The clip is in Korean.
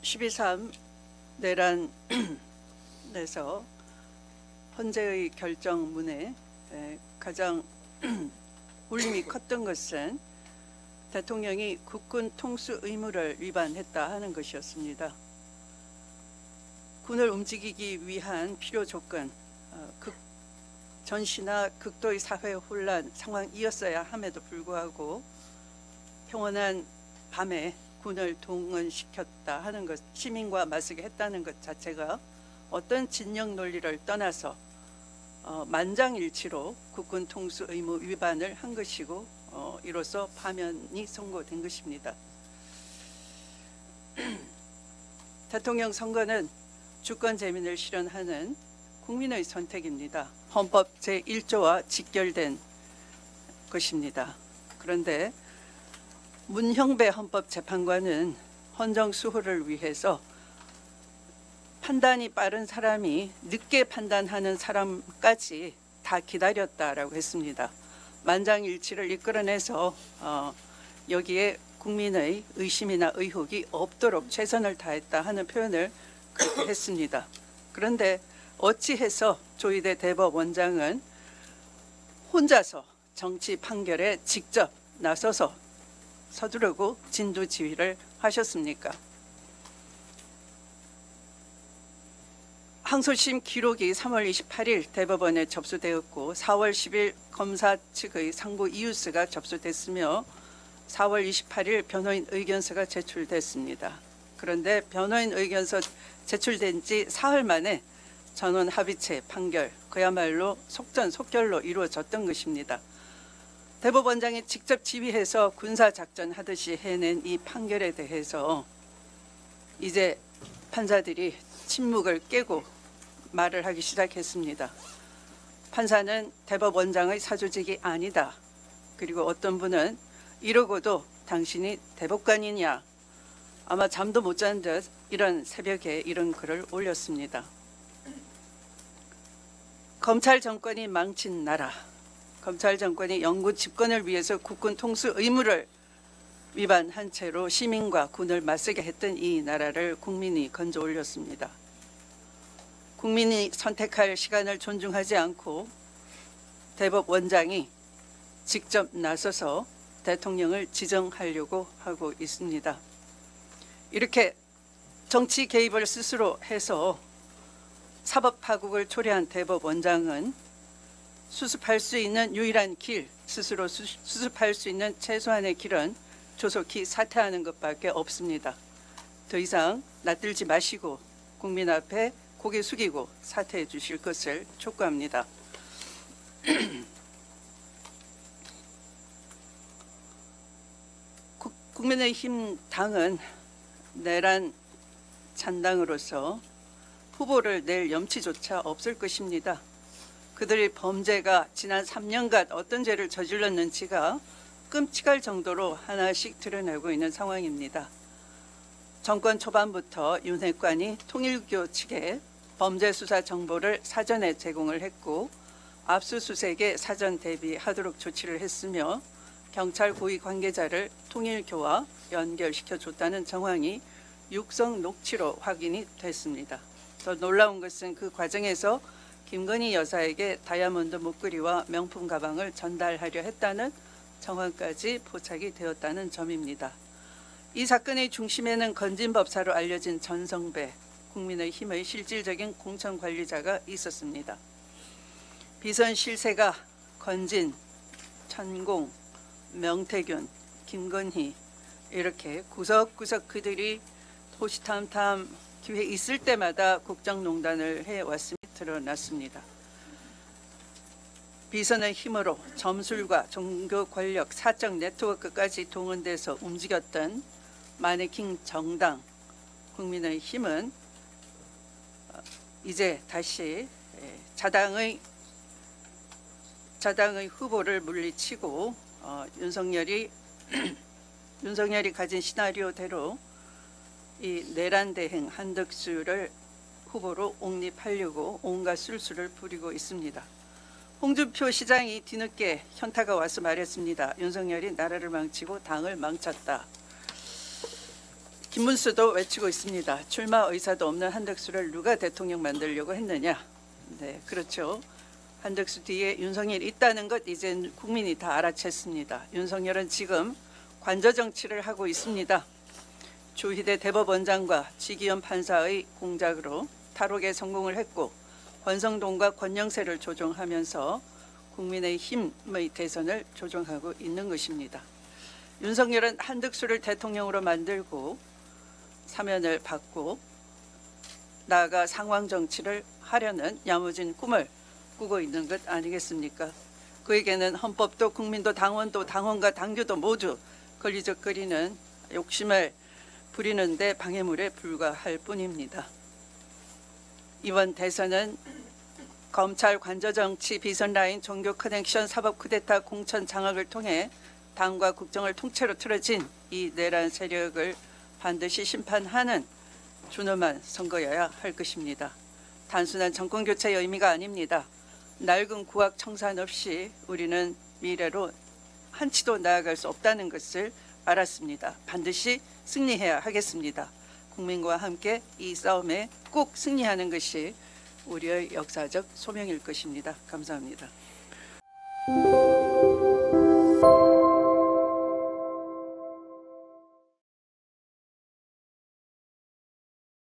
12.3 내란에서 헌재의 결정문에 가장 울림이 컸던 것은 대통령이 국군 통수 의무를 위반했다 하는 것이었습니다. 군을 움직이기 위한 필요 조건, 전시나 극도의 사회 혼란 상황이었어야 함에도 불구하고 평온한 밤에 군을 동원시켰다 하는 것, 시민과 맞서게 했다는 것 자체가 어떤 진영 논리를 떠나서 만장일치로 국군 통수 의무 위반을 한 것이고 이로써 파면이 선고된 것입니다. 대통령 선거는 주권 재민을 실현하는 국민의 선택입니다. 헌법 제1조와 직결된 것입니다. 그런데 문형배 헌법재판관은 헌정 수호를 위해서 판단이 빠른 사람이 늦게 판단하는 사람까지 다 기다렸다라고 했습니다. 만장일치를 이끌어내서 여기에 국민의 의심이나 의혹이 없도록 최선을 다했다 하는 표현을 그렇게 했습니다. 그런데 어찌해서 조희대 대법원장은 혼자서 정치 판결에 직접 나서서 서두르고 진두지휘를 하셨습니까? 항소심 기록이 3월 28일 대법원에 접수되었고 4월 10일 검사 측의 상고 이유서가 접수됐으며 4월 28일 변호인 의견서가 제출됐습니다. 그런데 변호인 의견서 제출된 지 사흘 만에 전원 합의체 판결, 그야말로 속전속결로 이루어졌던 것입니다. 대법원장이 직접 지휘해서 군사작전 하듯이 해낸 이 판결에 대해서 이제 판사들이 침묵을 깨고 말을 하기 시작했습니다. 판사는 대법원장의 사조직이 아니다. 그리고 어떤 분은 이러고도 당신이 대법관이냐. 아마 잠도 못 잔 듯 이런 새벽에 이런 글을 올렸습니다. 검찰 정권이 망친 나라. 검찰 정권이 영구 집권을 위해서 국군 통수 의무를 위반한 채로 시민과 군을 맞서게 했던 이 나라를 국민이 건져 올렸습니다. 국민이 선택할 시간을 존중하지 않고 대법원장이 직접 나서서 대통령을 지정하려고 하고 있습니다. 이렇게 정치 개입을 스스로 해서 사법 파국을 초래한 대법원장은 수습할 수 있는 유일한 길, 스스로 수습할 수 있는 최소한의 길은 조속히 사퇴하는 것밖에 없습니다. 더 이상 낯들지 마시고 국민 앞에 고개 숙이고 사퇴해 주실 것을 촉구합니다. 국민의힘 당은 내란 찬당으로서 후보를 낼 염치조차 없을 것입니다. 그들의 범죄가 지난 3년간 어떤 죄를 저질렀는지가 끔찍할 정도로 하나씩 드러나고 있는 상황입니다. 정권 초반부터 윤핵관이 통일교 측에 범죄 수사 정보를 사전에 제공을 했고 압수수색에 사전 대비하도록 조치를 했으며 경찰 고위 관계자를 통일교와 연결시켜줬다는 정황이 육성 녹취로 확인이 됐습니다. 더 놀라운 것은 그 과정에서 김건희 여사에게 다이아몬드 목걸이와 명품 가방을 전달하려 했다는 정황까지 포착이 되었다는 점입니다. 이 사건의 중심에는 건진법사로 알려진 전성배, 국민의힘의 실질적인 공천관리자가 있었습니다. 비선 실세가 건진, 천공, 명태균, 김건희 이렇게 구석구석 그들이 호시탐탐 기회 있을 때마다 국정농단을 해왔음이 드러났습니다. 비선의 힘으로 점술과 종교 권력, 사적 네트워크까지 동원돼서 움직였던 마네킹 정당 국민의힘은 이제 다시 자당의 후보를 물리치고 윤석열이 가진 시나리오대로 이 내란 대행 한덕수를 후보로 옹립하려고 온갖 술수를 부리고 있습니다. 홍준표 시장이 뒤늦게 현타가 와서 말했습니다. 윤석열이 나라를 망치고 당을 망쳤다. 김문수도 외치고 있습니다. 출마 의사도 없는 한덕수를 누가 대통령 만들려고 했느냐. 네, 그렇죠. 한덕수 뒤에 윤석열이 있다는 것 이제 국민이 다 알아챘습니다. 윤석열은 지금 관저 정치를 하고 있습니다. 주희대 대법원장과 지기현 판사의 공작으로 탈옥에 성공을 했고 권성동과 권영세를 조종하면서 국민의힘의 대선을 조종하고 있는 것입니다. 윤석열은 한덕수를 대통령으로 만들고 사면을 받고 나아가 상황 정치를 하려는 야무진 꿈을 꾸고 있는 것 아니겠습니까? 그에게는 헌법도 국민도 당원도 당원과 당규도 모두 걸리적거리는 욕심을 부리는데 방해물에 불과할 뿐입니다. 이번 대선은 검찰 관저정치 비선 라인 종교 커넥션 사법 쿠데타 공천 장악을 통해 당과 국정을 통째로 틀어진 이 내란 세력을 반드시 심판하는 준엄한 선거여야 할 것입니다. 단순한 정권교체의 의미가 아닙니다. 낡은 구악 청산 없이 우리는 미래로 한치도 나아갈 수 없다는 것을 알았습니다. 반드시 승리해야 하겠습니다. 국민과 함께 이 싸움에 꼭 승리하는 것이 우리의 역사적 소명일 것입니다. 감사합니다.